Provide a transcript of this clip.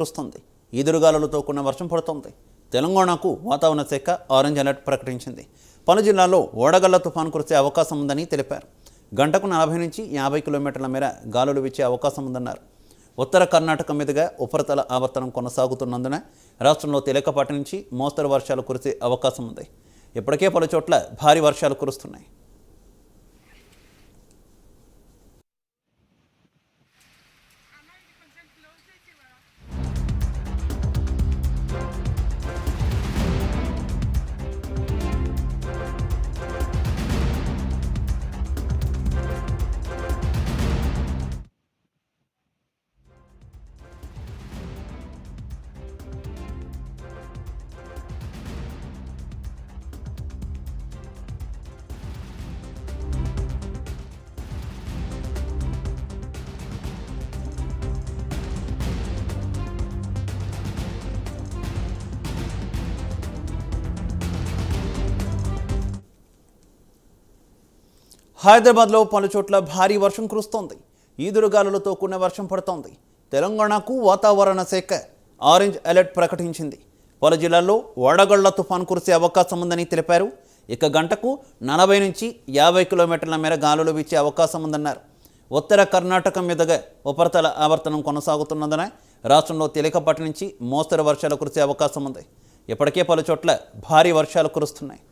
కురుస్తుంది. ఈదురుగాలులతో కూడిన వర్షం పడుతోంది. తెలంగాణకు వాతావరణ శాఖ ఆరెంజ్ అలర్ట్ ప్రకటించింది. పలు జిల్లాల్లో వడగళ్ల తుఫాను కురిసే అవకాశం ఉందని తెలిపారు. గంటకు 40 నుంచి 50 కిలోమీటర్ల మేర గాలులు వీచే అవకాశం ఉందన్నారు. ఉత్తర కర్ణాటక మీదుగా ఉపరితల ఆవర్తనం కొనసాగుతున్నందున రాష్ట్రంలో తేలికపాటి నుంచి మోస్తరు వర్షాలు కురిసే అవకాశం ఉంది. ఇప్పటికే పలు చోట్ల భారీ వర్షాలు కురుస్తున్నాయి. హైదరాబాద్లో పలు చోట్ల భారీ వర్షం కురుస్తోంది. ఈదురుగాలులతో కూడిన వర్షం పడుతోంది. తెలంగాణకు వాతావరణ శాఖ ఆరెంజ్ అలర్ట్ ప్రకటించింది. పలు జిల్లాల్లో వడగళ్ల తుఫాను కురిసే అవకాశం ఉందని తెలిపారు. ఇక గంటకు 40 నుంచి 50 కిలోమీటర్ల మేర గాలులు వీచే అవకాశం ఉందన్నారు. ఉత్తర కర్ణాటక మీదుగా ఉపరితల ఆవర్తనం కొనసాగుతున్నందున రాష్ట్రంలో తేలికపాటి నుంచి మోస్తరు వర్షాలు కురిసే అవకాశం ఉంది. ఇప్పటికే పలు చోట్ల భారీ వర్షాలు కురుస్తున్నాయి.